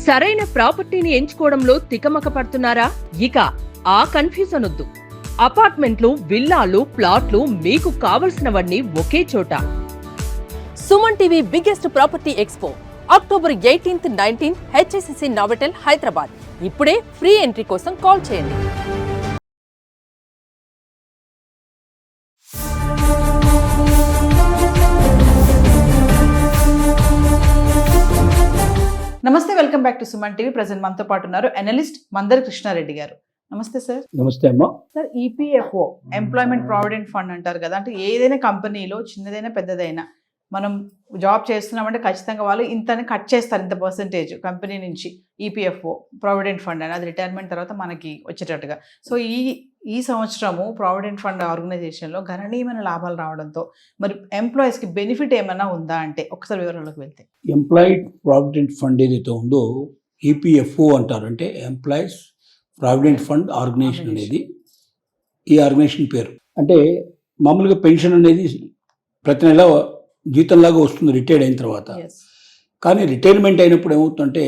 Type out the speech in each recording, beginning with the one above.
సరైన ప్రాపర్టీని ఎంచుకోవడంలో తికమక పడుతున్నారా? ఇక ఆ కన్ఫ్యూజన్ వద్దు. అపార్ట్మెంట్లు, విల్లాలు, ప్లాట్లు మీకు కావలసినవన్నీ ఒకే చోట. Suman TV biggest property expo October 18th, 19th HSCC Novotel Hyderabad. ఇప్పుడే ఫ్రీ ఎంట్రీ కోసం కాల్ చేయండి. నమస్తే, welcome back to Suman TV. Present మనతో పాటు ఉన్నారు అనలిస్ట్ మందర్ కృష్ణారెడ్డి గారు. నమస్తే సార్. నమస్తే అమ్మా. Sir, EPFO employment provident fund అంటారు కదా, అంటే ఏదైనా కంపెనీలో చిన్నదైనా పెద్దదైనా మనం జాబ్ చేస్తున్నామంటే ఖచ్చితంగా వాళ్ళు ఇంతని కట్ చేస్తారు, ఇంత పర్సెంటేజ్ కంపెనీ నుంచి ఈపీఎఫ్ఓ ప్రావిడెంట్ ఫండ్ అని, అది రిటైర్మెంట్ తర్వాత మనకి వచ్చేటట్టుగా. సో ఈ సంవత్సరము ప్రావిడెంట్ ఫండ్ ఆర్గనైజేషన్లో గణనీయమైన లాభాలు రావడంతో మరి ఎంప్లాయీస్కి బెనిఫిట్ ఏమైనా ఉందా అంటే ఒకసారి వివరాల్లోకి వెళ్తే. ఎంప్లాయీ ప్రావిడెంట్ ఫండ్ ఏదైతే ఉందో ఈపీఎఫ్ఓ అంటారు, అంటే ఎంప్లాయీస్ ప్రావిడెంట్ ఫండ్ ఆర్గనైజేషన్ అనేది ఈ ఆర్గనైజేషన్ పేరు. అంటే మామూలుగా పెన్షన్ అనేది ప్రతి నెల జీతంలాగా వస్తుంది రిటైర్డ్ అయిన తర్వాత. కానీ రిటైర్మెంట్ అయినప్పుడు ఏమవుతుందంటే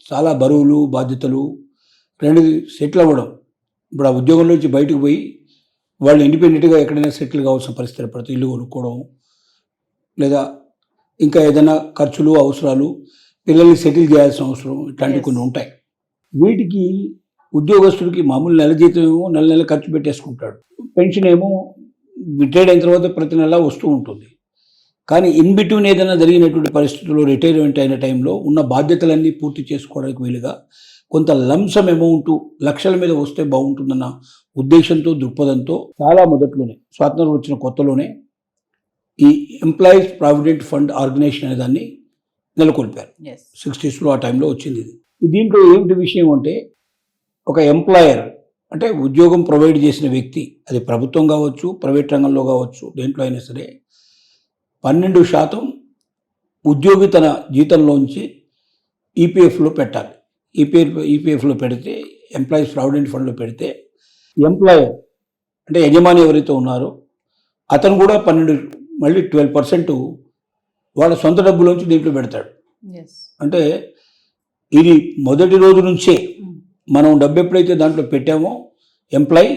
చాలా బరువులు, బాధ్యతలు రెండు సెటిల్ అవ్వడం. ఇప్పుడు ఆ ఉద్యోగంలో నుంచి బయటకు పోయి వాళ్ళు ఇండిపెండెంట్గా ఎక్కడైనా సెటిల్ కావాల్సిన పరిస్థితి పడుతుంది. ఇల్లు కొనుక్కోవడం, లేదా ఇంకా ఏదైనా ఖర్చులు, అవసరాలు, పిల్లల్ని సెటిల్ చేయాల్సిన అవసరం, ఇట్లాంటివి కొన్ని ఉంటాయి. వీటికి ఉద్యోగస్తుడికి మామూలు నెల జీతం ఏమో నెల నెల ఖర్చు పెట్టేసుకుంటాడు. పెన్షన్ ఏమో రిటైర్డ్ అయిన తర్వాత ప్రతి నెల వస్తూ ఉంటుంది. కానీ ఇన్ బిట్వీన్ ఏదైనా జరిగినటువంటి పరిస్థితుల్లో రిటైర్మెంట్ అయిన టైంలో ఉన్న బాధ్యతలన్నీ పూర్తి చేసుకోవడానికి వీలుగా కొంత లంసమ్ అమౌంట్ లక్షల మీద వస్తే బాగుంటుందన్న ఉద్దేశంతో, దృక్పథంతో చాలా మొదట్లోనే స్వాతంత్రం వచ్చిన కొత్తలోనే ఈ ఎంప్లాయీస్ ప్రావిడెంట్ ఫండ్ ఆర్గనైజేషన్ అనే దాన్ని నెలకొల్పారు. 60s ఆ టైంలో వచ్చింది ఇది. దీంట్లో ఏమిటి విషయం అంటే, ఒక ఎంప్లాయర్ అంటే ఉద్యోగం ప్రొవైడ్ చేసిన వ్యక్తి, అది ప్రభుత్వం కావచ్చు, ప్రైవేట్ రంగంలో కావచ్చు, దేంట్లో అయినా సరే 12% ఉద్యోగి తన జీతంలోంచి ఈపీఎఫ్లో పెట్టాలి. ఈపీఎఫ్లో పెడితే, ఎంప్లాయీస్ ప్రావిడెంట్ ఫండ్లో పెడితే, ఎంప్లాయర్ అంటే యజమాని ఎవరైతే ఉన్నారో అతను కూడా 12% వాళ్ళ సొంత డబ్బులోంచి దీంట్లో పెడతాడు. అంటే ఇది మొదటి రోజు నుంచే మనం డబ్బు ఎప్పుడైతే దాంట్లో పెట్టామో ఎంప్లాయీ,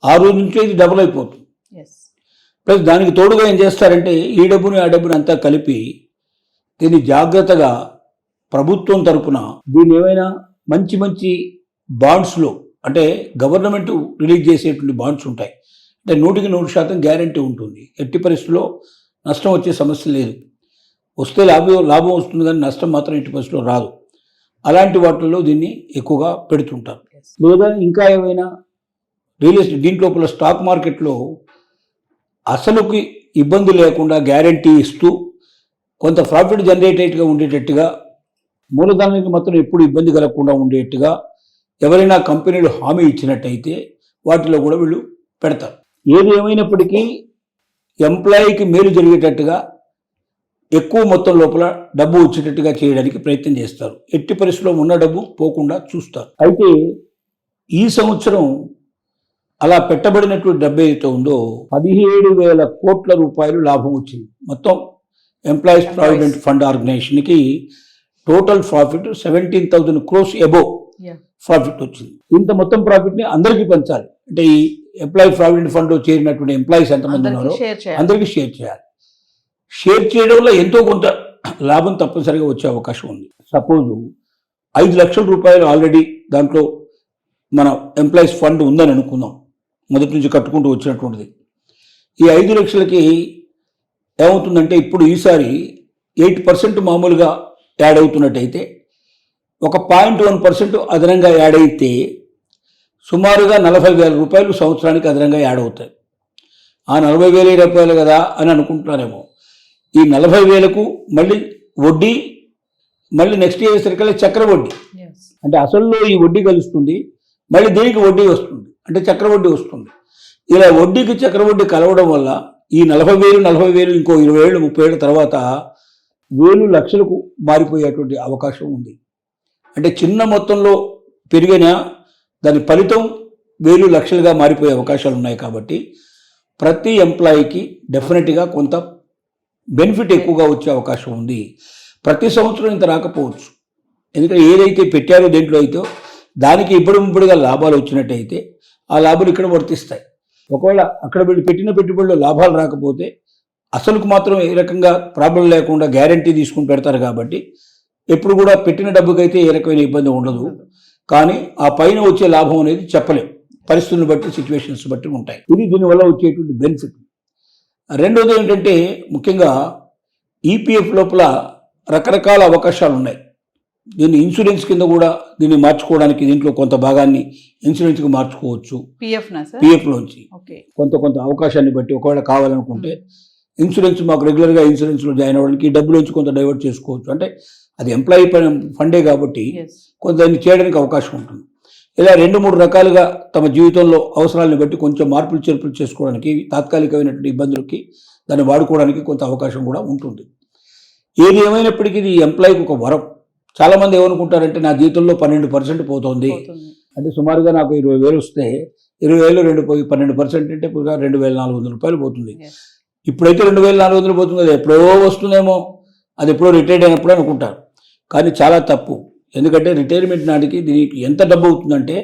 ఆ రోజు నుంచే ఇది డబుల్ అయిపోతుంది. ప్లస్ దానికి తోడుగా ఏం చేస్తారంటే ఈ డబ్బుని ఆ డబ్బుని అంతా కలిపి దీన్ని జాగ్రత్తగా ప్రభుత్వం తరపున దీన్ని ఏమైనా మంచి మంచి బాండ్స్లో, అంటే గవర్నమెంట్ రిలీజ్ చేసేటువంటి బాండ్స్ ఉంటాయి, అంటే 100% గ్యారంటీ ఉంటుంది. ఎట్టి పరిస్థితుల్లో నష్టం వచ్చే సమస్య లేదు. వస్తే లాభం వస్తుంది, కానీ నష్టం మాత్రం ఎట్టి పరిస్థితుల్లో రాదు. అలాంటి వాటిల్లో దీన్ని ఎక్కువగా పెడుతుంటారు. లేదా ఇంకా ఏమైనా రియల్ ఎస్టేట్, దీంట్లో స్టాక్ మార్కెట్లో అసలుకి ఇబ్బంది లేకుండా గ్యారంటీ ఇస్తూ కొంత ప్రాఫిట్ జనరేటెడ్గా ఉండేటట్టుగా, మూలధనానికి మాత్రం ఎప్పుడు ఇబ్బంది కలగకుండా ఉండేట్టుగా ఎవరైనా కంపెనీలు హామీ ఇచ్చినట్టయితే వాటిలో కూడా వీళ్ళు పెడతారు. ఏది ఏమైనప్పటికీ ఎంప్లాయీకి మేలు జరిగేటట్టుగా ఎక్కువ మొత్తం లోపల డబ్బు వచ్చేటట్టుగా చేయడానికి ప్రయత్నం చేస్తారు. ఎట్టి పరిస్థితిలో ఉన్న డబ్బు పోకుండా చూస్తారు. అయితే ఈ సంవత్సరం అలా పెట్టబడినటువంటి డబ్బు ఏదైతే ఉందో 17,000 కోట్ల రూపాయలు లాభం వచ్చింది. మొత్తం ఎంప్లాయీస్ ప్రావిడెంట్ ఫండ్ ఆర్గనైజేషన్కి total profit 17,000 crores above profit వచ్చింది. ఇంత మొత్తం ప్రాఫిట్ని అందరికీ పంచాలి. అంటే ఈ ఎంప్లాయీ ప్రావిడెంట్ ఫండ్లో చేరినటువంటి ఎంప్లాయీస్ ఎంతమంది ఉన్నారో అందరికీ షేర్ చేయాలి. షేర్ చేయడం వల్ల ఎంతో కొంత లాభం తప్పనిసరిగా వచ్చే అవకాశం ఉంది. సపోజ్ 5 లక్షల రూపాయలు ఆల్రెడీ దాంట్లో మన ఎంప్లాయీస్ ఫండ్ ఉందని అనుకుందాం, మొదటి నుంచి కట్టుకుంటూ వచ్చినటువంటిది. ఈ 5 లక్షలకి ఏమవుతుందంటే ఇప్పుడు ఈసారి 8% మామూలుగా యాడ్ అవుతున్నట్టయితే ఒక 0.1% అదనంగా యాడ్ అయితే సుమారుగా 40,000 రూపాయలు సంవత్సరానికి అదనంగా యాడ్ అవుతాయి. ఆ 40,000 రూపాయలు కదా అని అనుకుంటున్నారేమో. ఈ 40,000కు మళ్ళీ వడ్డీ, మళ్ళీ నెక్స్ట్ ఇయర్ సరికల్లా చక్ర వడ్డీ, అంటే అసల్లో ఈ వడ్డీ కలుస్తుంది, మళ్ళీ దీనికి వడ్డీ వస్తుంది, అంటే చక్రవడ్డీ వస్తుంది. ఇలా వడ్డీకి చక్రవడ్డీ కలవడం వల్ల ఈ 40,000 ఇంకో 20 ఏళ్ళు 30 ఏళ్ళ తర్వాత 1,000 లక్షలకు మారిపోయేటువంటి అవకాశం ఉంది. అంటే చిన్న మొత్తంలో పెరిగినా దాని ఫలితం 1,000 లక్షలుగా మారిపోయే అవకాశాలు ఉన్నాయి. కాబట్టి ప్రతి ఎంప్లాయీకి డెఫినెట్గా కొంత బెనిఫిట్ ఎక్కువగా వచ్చే అవకాశం ఉంది. ప్రతి సంవత్సరం ఇంత రాకపోవచ్చు, ఎందుకంటే ఏదైతే పెట్టారో దేంట్లో అయితే దానికి ఇప్పుడుగా లాభాలు వచ్చినట్టయితే ఆ లాభాలు ఇక్కడ వర్తిస్తాయి. ఒకవేళ అక్కడ వీళ్ళు పెట్టిన పెట్టుబడిలో లాభాలు రాకపోతే అసలుకు మాత్రం ఏ రకంగా ప్రాబ్లం లేకుండా గ్యారంటీ తీసుకుని పెడతారు కాబట్టి ఎప్పుడు కూడా పెట్టిన డబ్బుకైతే ఏ రకమైన ఇబ్బంది ఉండదు. కానీ ఆ పైన వచ్చే లాభం అనేది చెప్పలేం, పరిస్థితులను బట్టి సిచ్యువేషన్స్ బట్టి ఉంటాయి. ఇది దీనివల్ల వచ్చేటువంటి బెనిఫిట్. రెండోది ఏంటంటే ముఖ్యంగా ఈపీఎఫ్ లోపల రకరకాల అవకాశాలు ఉన్నాయి. దీన్ని ఇన్సూరెన్స్ కింద కూడా దీన్ని మార్చుకోవడానికి దీంట్లో కొంత భాగాన్ని ఇన్సూరెన్స్కి మార్చుకోవచ్చు. పిఎఫ్లోంచి కొంత అవకాశాన్ని బట్టి ఒకవేళ కావాలనుకుంటే ఇన్సూరెన్స్ మాకు రెగ్యులర్గా ఇన్సూరెన్స్లో జాయిన్ అవ్వడానికి డబ్బులోంచి కొంత డైవర్ట్ చేసుకోవచ్చు. అంటే అది ఎంప్లాయీ ఫండే కాబట్టి కొంత దాన్ని చేయడానికి అవకాశం ఉంటుంది. ఇలా 2-3 రకాలుగా తమ జీవితంలో అవసరాలను బట్టి కొంచెం మార్పులు చేర్పులు చేసుకోవడానికి తాత్కాలికమైనటువంటి ఇబ్బందులకి దాన్ని వాడుకోవడానికి కొంత అవకాశం కూడా ఉంటుంది. ఏది ఏమైనప్పటికీ ఇది ఎంప్లాయీకి ఒక వరం. చాలామంది ఏమనుకుంటారంటే నా జీవితంలో 12% పోతుంది, అంటే సుమారుగా నాకు 20,000 వస్తే 20,000 పోయి 12% అంటే ఇప్పుడు 2,400 రూపాయలు పోతుంది. ఇప్పుడైతే 2,400 పోతుంది, అది ఎప్పుడో వస్తుందేమో, అది ఎప్పుడో రిటైర్డ్ అయినప్పుడు అనుకుంటారు. కానీ చాలా తప్పు. ఎందుకంటే రిటైర్మెంట్ నాటికి దీనికి ఎంత డబ్బు అవుతుందంటే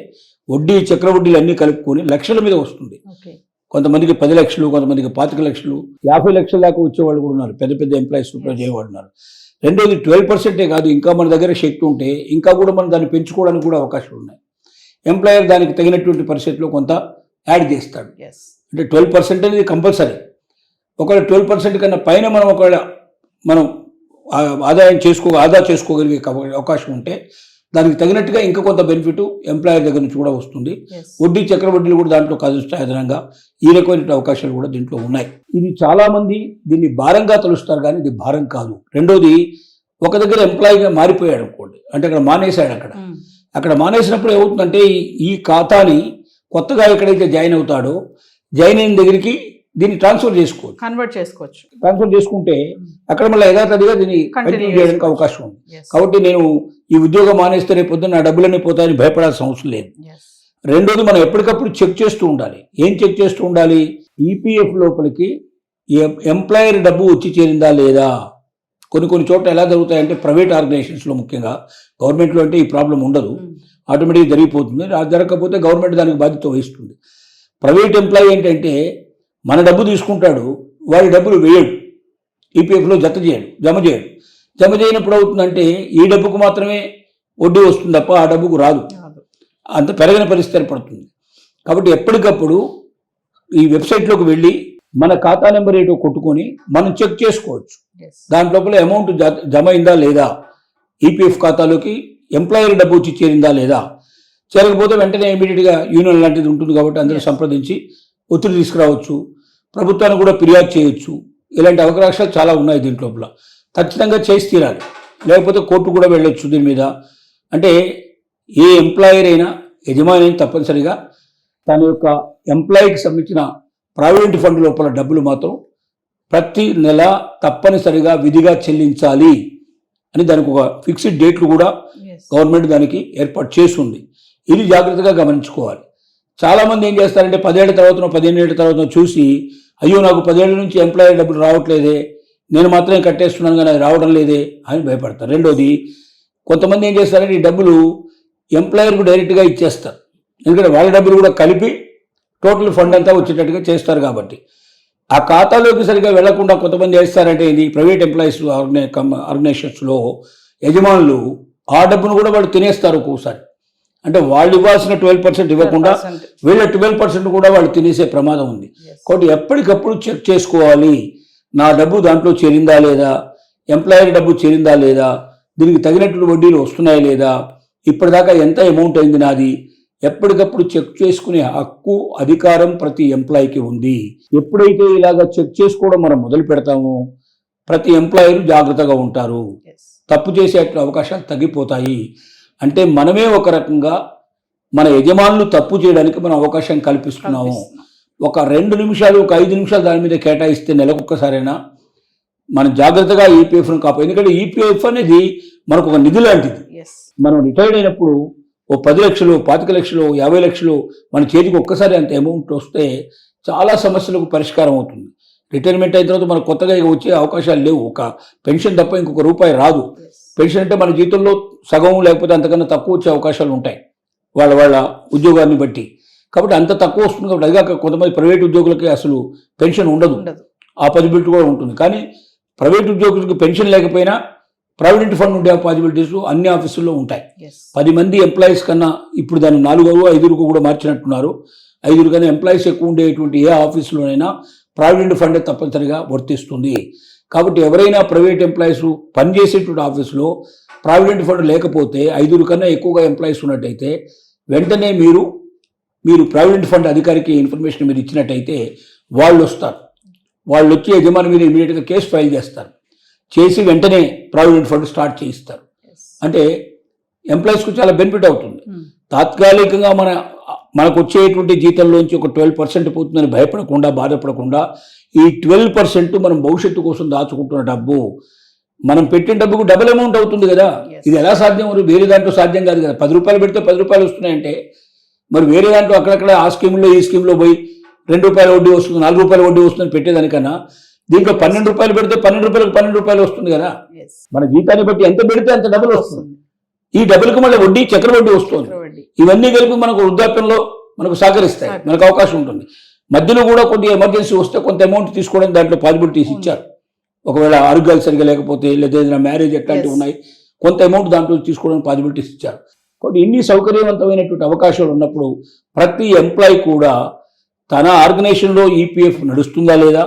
వడ్డీ చక్రవడ్డీలు అన్నీ కలుపుకొని లక్షల మీద వస్తుంది. కొంతమందికి 10 లక్షలు, కొంతమందికి 25 లక్షలు, 50 లక్షల దాకా వచ్చేవాళ్ళు కూడా ఉన్నారు. పెద్ద పెద్ద ఎంప్లాయీస్ చేయవాళ్ళు ఉన్నారు. రెండోది 12% కాదు, ఇంకా మన దగ్గర శక్తి ఉంటే ఇంకా కూడా మనం దాన్ని పెంచుకోవడానికి కూడా అవకాశాలు ఉన్నాయి. ఎంప్లాయర్ దానికి తగినటువంటి పరిస్థితిలో కొంత యాడ్ చేస్తాడు. అంటే 12% అనేది కంపల్సరీ. ఒకవేళ 12% కన్నా పైన మనం ఆదా చేసుకోగలిగే అవకాశం ఉంటే దానికి తగినట్టుగా ఇంకా కొంత బెనిఫిట్ ఎంప్లాయర్ దగ్గర నుంచి కూడా వస్తుంది. వడ్డీ చక్రవడ్డీలు కూడా దాంట్లో కలుస్తాయి అదనంగా. ఈ రకమైన అవకాశాలు కూడా దీంట్లో ఉన్నాయి. ఇది చాలా మంది దీన్ని భారంగా తలుస్తారు, కానీ ఇది భారం కాదు. రెండోది, ఒక దగ్గర ఎంప్లాయీగా మారిపోయాడు అనుకోండి, అంటే అక్కడ మానేశాడు. అక్కడ మానేసినప్పుడు ఏమవుతుందంటే ఈ ఖాతాని కొత్తగా ఎక్కడైతే జాయిన్ అవుతాడో జాయిన్ అయిన దగ్గరికి దీన్ని ట్రాన్స్ఫర్ చేసుకోవచ్చు. ట్రాన్స్ఫర్ చేసుకుంటే అక్కడ మళ్ళీ యథాతథిగా దీన్ని కంటిన్యూ చేయడానికి అవకాశం ఉంది. కాబట్టి నేను ఈ ఉద్యోగం మానేస్తే రేపు పొద్దున్న నా డబ్బులన్నీ పోతాయని భయపడాల్సిన అవసరం లేదు. రెండోది, మనం ఎప్పటికప్పుడు చెక్ చేస్తూ ఉండాలి. ఏం చెక్ చేస్తూ ఉండాలి? ఈపీఎఫ్ లోపలికి ఎంప్లాయర్ డబ్బు వచ్చి చేరిందా లేదా. కొన్ని చోట్ల ఎలా జరుగుతాయంటే ప్రైవేట్ ఆర్గనైజేషన్స్లో, ముఖ్యంగా గవర్నమెంట్లో అంటే ఈ ప్రాబ్లం ఉండదు, ఆటోమేటిక్గా జరిగిపోతుంది. జరగకపోతే గవర్నమెంట్ దానికి బాధ్యత వహిస్తుంది. ప్రైవేట్ ఎంప్లాయీ ఏంటంటే మన డబ్బు తీసుకుంటాడు, వాడి డబ్బులు వేయడు, ఈపీఎఫ్లో జమ చేయనప్పుడు అవుతుందంటే ఈ డబ్బుకు మాత్రమే వడ్డీ వస్తుంది తప్ప ఆ డబ్బుకు రాదు. అంత పెరగని పరిస్థితి ఏర్పడుతుంది. కాబట్టి ఎప్పటికప్పుడు ఈ వెబ్సైట్లోకి వెళ్ళి మన ఖాతా నెంబర్ ఏంటో కొట్టుకొని మనం చెక్ చేసుకోవచ్చు. దాని లోపల అమౌంట్ జమ అయిందా లేదా, ఈపీఎఫ్ ఖాతాలోకి ఎంప్లాయర్ డబ్బు వచ్చి చేరిందా లేదా. చేరకపోతే వెంటనే ఇమీడియట్గా యూనియన్ లాంటిది ఉంటుంది కాబట్టి అందరూ సంప్రదించి ఒత్తిడి తీసుకురావచ్చు, ప్రభుత్వాన్ని కూడా ఫిర్యాదు చేయొచ్చు. ఇలాంటి అవకాశాలు చాలా ఉన్నాయి దీంట్లో. ఖచ్చితంగా చేసి తీరాలి, లేకపోతే కోర్టు కూడా వెళ్ళొచ్చు దీని మీద. అంటే ఏ ఎంప్లాయర్ అయినా, యజమాని అయినా తప్పనిసరిగా తన యొక్క ఎంప్లాయీకి సంబంధించిన ప్రావిడెంట్ ఫండ్ లోపల డబ్బులు మాత్రం ప్రతి నెల తప్పనిసరిగా విధిగా చెల్లించాలి అని దానికి ఒక ఫిక్స్డ్ డేట్లు కూడా గవర్నమెంట్ దానికి ఏర్పాటు చేస్తుంది. ఇది జాగ్రత్తగా గమనించుకోవాలి. చాలామంది ఏం చేస్తారంటే 10 ఏళ్ల తర్వాత 15 ఏళ్ల తర్వాత చూసి, అయ్యో నాకు 10 ఏళ్ల నుంచి ఎంప్లాయర్ డబ్బులు రావట్లేదే, నేను మాత్రమే కట్టేస్తున్నాను కానీ అది రావడం లేదే అని భయపడతారు. రెండోది, కొంతమంది ఏం చేస్తారంటే ఈ డబ్బులు ఎంప్లాయర్కు డైరెక్ట్గా ఇచ్చేస్తారు. ఎందుకంటే వాళ్ళ డబ్బులు కూడా కలిపి టోటల్ ఫండ్ అంతా వచ్చేటట్టుగా చేస్తారు. కాబట్టి ఆ ఖాతాలోకి సరిగా వెళ్లకుండా కొంతమంది చేస్తారంటే ఇది ప్రైవేట్ ఎంప్లాయీస్ ఆర్గనైజేషన్స్లో యజమానులు ఆ డబ్బును కూడా వాళ్ళు తినేస్తారు ఒక్కోసారి. అంటే వాళ్ళు ఇవ్వాల్సిన 12% ఇవ్వకుండా వీళ్ళ 12% కూడా వాళ్ళు తినేసే ప్రమాదం ఉంది. కాబట్టి ఎప్పటికప్పుడు చెక్ చేసుకోవాలి, నా డబ్బు దాంట్లో చేరిందా లేదా, ఎంప్లాయర్ డబ్బు చేరిందా లేదా, దీనికి తగినట్లు వడ్డీలు వస్తున్నాయా లేదా, ఇప్పటిదాకా ఎంత అమౌంట్ అయింది నాది, ఎప్పటికప్పుడు చెక్ చేసుకునే హక్కు, అధికారం ప్రతి ఎంప్లాయీకి ఉంది. ఎప్పుడైతే ఇలాగ చెక్ చేసుకోవడం మనం మొదలు పెడతామో ప్రతి ఎంప్లాయర్ జాగ్రత్తగా ఉంటారు, తప్పు చేసే అవకాశాలు తగ్గిపోతాయి. అంటే మనమే ఒక రకంగా మన యజమానులు తప్పు చేయడానికి మనం అవకాశం కల్పిస్తున్నాము. ఒక 2 నిమిషాలు, ఒక 5 నిమిషాలు దాని మీద కేటాయిస్తే నెలకొక్కసారైనా మనం జాగ్రత్తగా ఈపీఎఫ్ను కాపాడు. ఎందుకంటే ఈపీఎఫ్ అనేది మనకు ఒక నిధి లాంటిది. మనం రిటైర్డ్ అయినప్పుడు ఓ 10 లక్షలు, 25 లక్షలు, 50 లక్షలు మన చేతికి ఒక్కసారి అంత అమౌంట్ వస్తే చాలా సమస్యలకు పరిష్కారం అవుతుంది. రిటైర్మెంట్ అయిన తర్వాత మనకు కొత్తగా వచ్చే అవకాశాలు లేవు. ఒక పెన్షన్ తప్ప ఇంకొక రూపాయి రాదు. పెన్షన్ అంటే మన జీతంలో సగం లేకపోతే అంతకన్నా తక్కువ వచ్చే అవకాశాలు ఉంటాయి వాళ్ళ ఉద్యోగాన్ని బట్టి. కాబట్టి అంత తక్కువ వస్తుంది కాబట్టి అదిగాక కొంతమంది ప్రైవేట్ ఉద్యోగులకి అసలు పెన్షన్ ఉండదు, ఆ పాసిబిలిటీ కూడా ఉంటుంది. కానీ ప్రైవేట్ ఉద్యోగులకు పెన్షన్ లేకపోయినా ప్రావిడెంట్ ఫండ్ ఉండే పాసిబిలిటీస్ అన్ని ఆఫీసుల్లో ఉంటాయి. 10 మంది ఎంప్లాయీస్ కన్నా ఇప్పుడు దాన్ని 4-5 కూడా మార్చినట్టున్నారు. 5 కన్నా ఎంప్లాయీస్ ఎక్కువ ఉండేటువంటి ఏ ఆఫీసులోనైనా ప్రావిడెంట్ ఫండ్ తప్పనిసరిగా వర్తిస్తుంది. కాబట్టి ఎవరైనా ప్రైవేట్ ఎంప్లాయీస్ పనిచేసేటువంటి ఆఫీసులో ప్రావిడెంట్ ఫండ్ లేకపోతే 5 కన్నా ఎక్కువగా ఎంప్లాయీస్ ఉన్నట్టయితే వెంటనే మీరు ప్రావిడెంట్ ఫండ్ అధికారికి ఇన్ఫర్మేషన్ మీరు ఇచ్చినట్టయితే వాళ్ళు వస్తారు. వాళ్ళు వచ్చి యజమాని మీద ఇమీడియట్గా కేసు ఫైల్ చేస్తారు, చేసి వెంటనే ప్రావిడెంట్ ఫండ్ స్టార్ట్ చేయిస్తారు. అంటే ఎంప్లాయీస్కు చాలా బెనిఫిట్ అవుతుంది. తాత్కాలికంగా మనకు వచ్చేటువంటి జీతంలోంచి ఒక 12% పోతుందని భయపడకుండా బాధపడకుండా ఈ 12% మనం భవిష్యత్తు కోసం దాచుకుంటున్న డబ్బు, మనం పెట్టిన డబ్బుకు డబుల్ అమౌంట్ అవుతుంది కదా. ఇది ఎలా సాధ్యం? వేరే దాంట్లో సాధ్యం కాదు కదా. 10 రూపాయలు పెడితే 10 రూపాయలు వస్తున్నాయంటే మరి వేరే దాంట్లో అక్కడక్కడ ఆ స్కీమ్లో ఈ స్కీమ్లో పోయి 2 రూపాయల వడ్డీ వస్తుంది, 4 రూపాయల వడ్డీ వస్తుందని పెట్టేదానికన్నా దీంట్లో 12 రూపాయలు పెడితే 12 రూపాయలకు 12 రూపాయలు వస్తుంది కదా. మన జీతాన్ని బట్టి ఎంత పెడితే అంత డబ్బులు వస్తుంది. ఈ డబ్బులకు మళ్ళీ వడ్డీ చక్రవడ్డీ వస్తుంది. ఇవన్నీ కలిపి మనకు వృద్ధాప్యంలో మనకు సహకరిస్తాయి, మనకు అవకాశం ఉంటుంది. మధ్యలో కూడా కొద్దిగా ఎమర్జెన్సీ వస్తే కొంత అమౌంట్ తీసుకోవడానికి దాంట్లో పాసిబిలిటీస్ ఇచ్చారు. ఒకవేళ ఆరోగ్యాలు సరిగా లేకపోతే లేదా ఏదైనా మ్యారేజ్ ఎట్లాంటివి ఉన్నాయి, కొంత అమౌంట్ దాంట్లో తీసుకోవడానికి పాసిబిలిటీస్ ఇచ్చారు. కాబట్టి ఇన్ని సౌకర్యవంతమైనటువంటి అవకాశాలు ఉన్నప్పుడు ప్రతి ఎంప్లాయీ కూడా తన ఆర్గనైజేషన్లో ఈపీఎఫ్ నడుస్తుందా లేదా,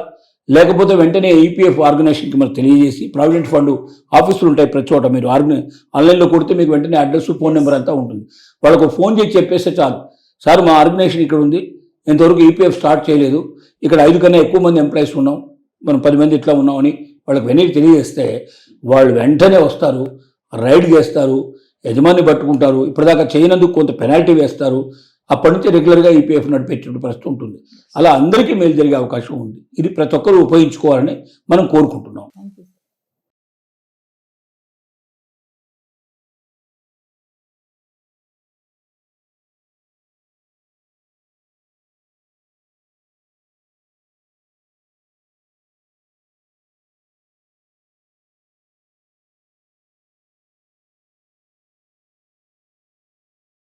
లేకపోతే వెంటనే ఈపీఎఫ్ ఆర్గనైజేషన్కి మనకు తెలియజేసి ప్రావిడెంట్ ఫండ్ ఆఫీసులు ఉంటాయి ప్రతి చోట. మీరు ఆన్లైన్లో కొడితే మీకు వెంటనే అడ్రస్, ఫోన్ నెంబర్ అంతా ఉంటుంది. వాళ్ళకు ఫోన్ చేసి చెప్పేస్తే చాలు, సార్ మా ఆర్గనైజేషన్ ఇక్కడ ఉంది, ఇంతవరకు ఈపీఎఫ్ స్టార్ట్ చేయలేదు, ఇక్కడ 5 కన్నా ఎక్కువ మంది ఎంప్లాయీస్ ఉన్నాం, మనం 10 మంది ఇట్లా ఉన్నామని వాళ్ళకి వెనక్కి తెలియజేస్తే వాళ్ళు వెంటనే వస్తారు, రైడ్ చేస్తారు, యజమాని పట్టుకుంటారు. ఇప్పటిదాకా చేయనందుకు కొంత పెనాల్టీ వేస్తారు. అప్పటి నుంచి రెగ్యులర్గా ఈపీఎఫ్ నడిపేటువంటి పరిస్థితి ఉంటుంది. అలా అందరికీ మేలు జరిగే అవకాశం ఉంది. ఇది ప్రతి ఒక్కరూ ఉపయోగించుకోవాలని మనం కోరుకుంటున్నాం.